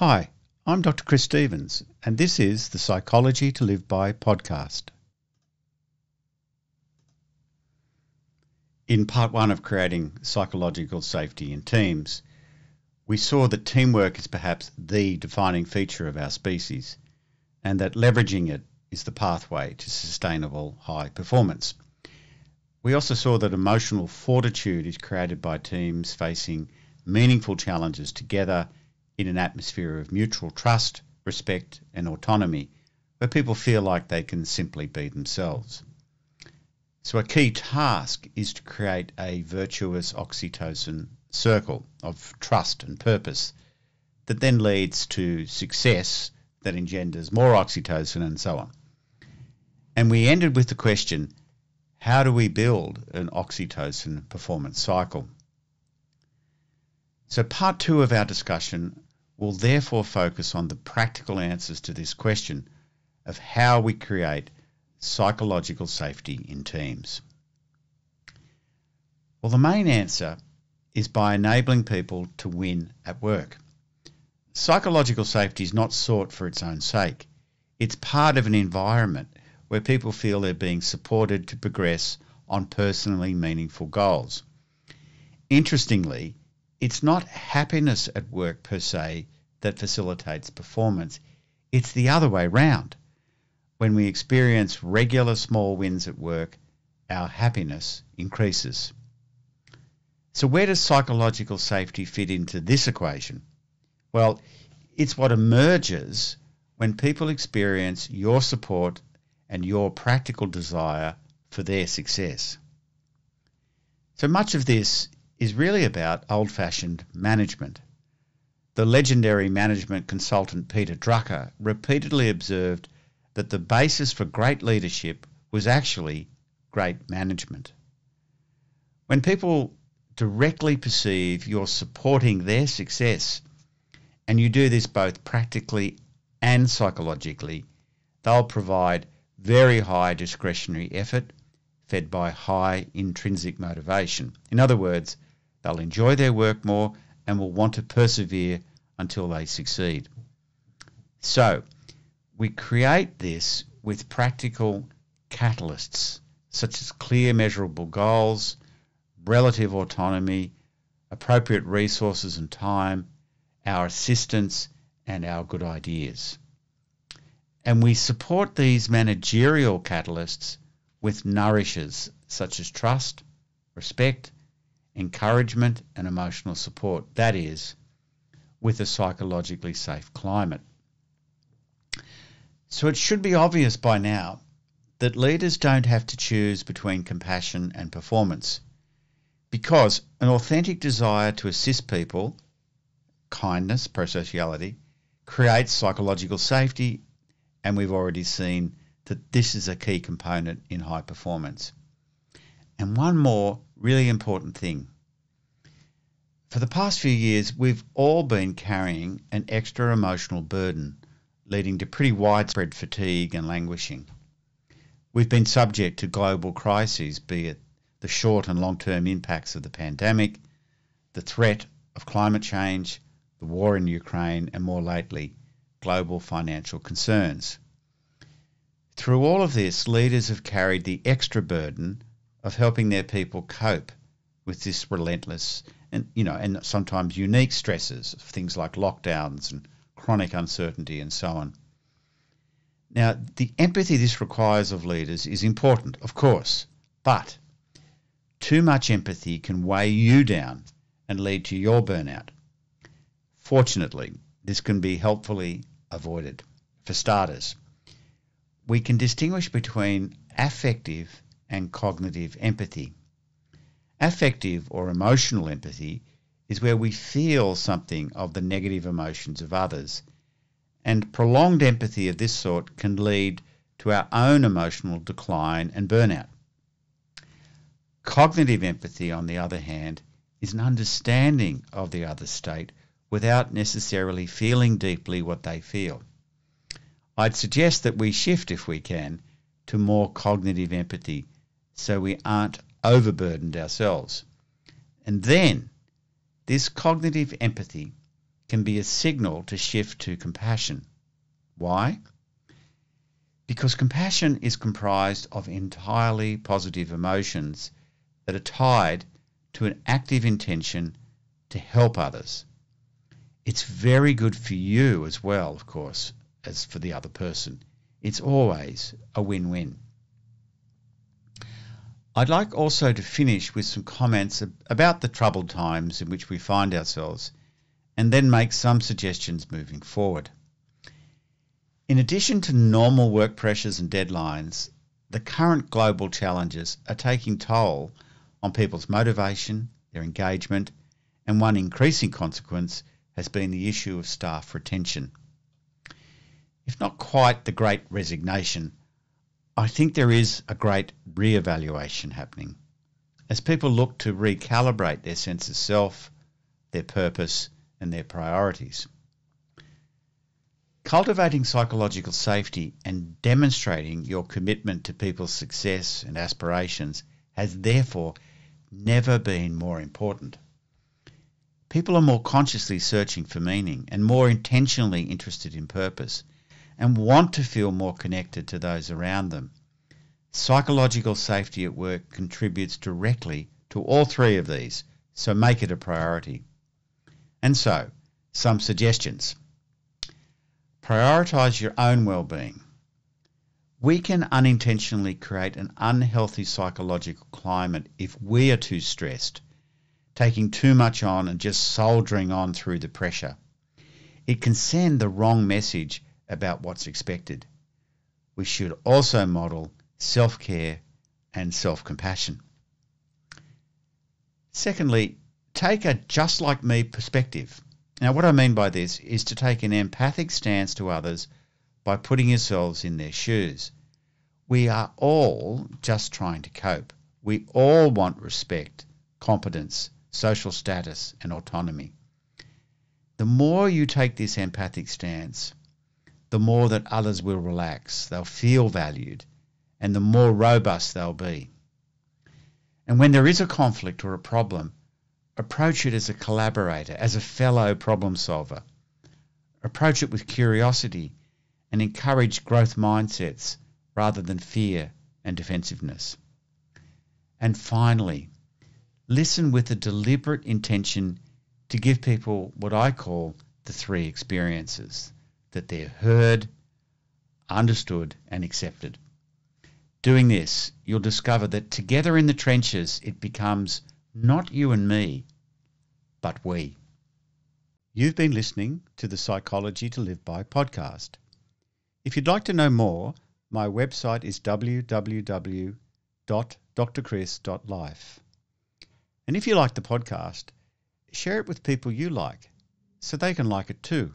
Hi, I'm Dr. Chris Stevens, and this is the Psychology to Live By podcast. In part one of creating psychological safety in teams, we saw that teamwork is perhaps the defining feature of our species, and that leveraging it is the pathway to sustainable high performance. We also saw that emotional fortitude is created by teams facing meaningful challenges together in an atmosphere of mutual trust, respect and autonomy, where people feel like they can simply be themselves. So a key task is to create a virtuous oxytocin circle of trust and purpose that then leads to success that engenders more oxytocin and so on. And we ended with the question, how do we build an oxytocin performance cycle? So part two of our discussion will therefore focus on the practical answers to this question of how we create psychological safety in teams. Well, the main answer is by enabling people to win at work. Psychological safety is not sought for its own sake. It's part of an environment where people feel they're being supported to progress on personally meaningful goals. Interestingly, it's not happiness at work per se that facilitates performance. It's the other way round. When we experience regular small wins at work, our happiness increases. So where does psychological safety fit into this equation? Well, it's what emerges when people experience your support and your practical desire for their success. So much of this is really about old-fashioned management. The legendary management consultant Peter Drucker repeatedly observed that the basis for great leadership was actually great management. When people directly perceive you're supporting their success, and you do this both practically and psychologically, they'll provide very high discretionary effort fed by high intrinsic motivation. In other words, they'll enjoy their work more and will want to persevere until they succeed. So, we create this with practical catalysts, such as clear measurable goals, relative autonomy, appropriate resources and time, our assistance, and our good ideas. And we support these managerial catalysts with nourishers, such as trust, respect, encouragement, and emotional support. That is, with a psychologically safe climate. So it should be obvious by now that leaders don't have to choose between compassion and performance, because an authentic desire to assist people, kindness, prosociality, creates psychological safety, and we've already seen that this is a key component in high performance. And one more really important thing. For the past few years, we've all been carrying an extra emotional burden, leading to pretty widespread fatigue and languishing. We've been subject to global crises, be it the short and long-term impacts of the pandemic, the threat of climate change, the war in Ukraine, and more lately, global financial concerns. Through all of this, leaders have carried the extra burden of helping their people cope with this relentless and sometimes unique stresses of things like lockdowns and chronic uncertainty and so on. Now, the empathy this requires of leaders is important, of course, but too much empathy can weigh you down and lead to your burnout. Fortunately, this can be helpfully avoided. For starters, we can distinguish between affective and cognitive empathy. Affective or emotional empathy is where we feel something of the negative emotions of others, and prolonged empathy of this sort can lead to our own emotional decline and burnout. Cognitive empathy, on the other hand, is an understanding of the other's state without necessarily feeling deeply what they feel. I'd suggest that we shift, if we can, to more cognitive empathy so we aren't overburdened ourselves. And then this cognitive empathy can be a signal to shift to compassion. Why? Because compassion is comprised of entirely positive emotions that are tied to an active intention to help others. It's very good for you as well, of course, as for the other person. It's always a win-win. I'd like also to finish with some comments about the troubled times in which we find ourselves, and then make some suggestions moving forward. In addition to normal work pressures and deadlines, the current global challenges are taking toll on people's motivation, their engagement, and one increasing consequence has been the issue of staff retention. If not quite the great resignation, I think there is a great re-evaluation happening as people look to recalibrate their sense of self, their purpose, and their priorities. Cultivating psychological safety and demonstrating your commitment to people's success and aspirations has therefore never been more important. People are more consciously searching for meaning and more intentionally interested in purpose and want to feel more connected to those around them. Psychological safety at work contributes directly to all three of these, so make it a priority. And so, some suggestions. Prioritise your own well-being. We can unintentionally create an unhealthy psychological climate if we are too stressed, taking too much on and just soldiering on through the pressure. It can send the wrong message about what's expected. We should also model self-care and self-compassion. Secondly, take a just-like-me perspective. Now, what I mean by this is to take an empathic stance to others by putting yourselves in their shoes. We are all just trying to cope. We all want respect, competence, social status, and autonomy. The more you take this empathic stance, the more that others will relax, they'll feel valued, and the more robust they'll be. And when there is a conflict or a problem, approach it as a collaborator, as a fellow problem solver. Approach it with curiosity and encourage growth mindsets rather than fear and defensiveness. And finally, listen with a deliberate intention to give people what I call the three experiences, that they're heard, understood, and accepted. Doing this, you'll discover that together in the trenches, it becomes not you and me, but we. You've been listening to the Psychology to Live By podcast. If you'd like to know more, my website is www.drchris.life. And if you like the podcast, share it with people you like so they can like it too.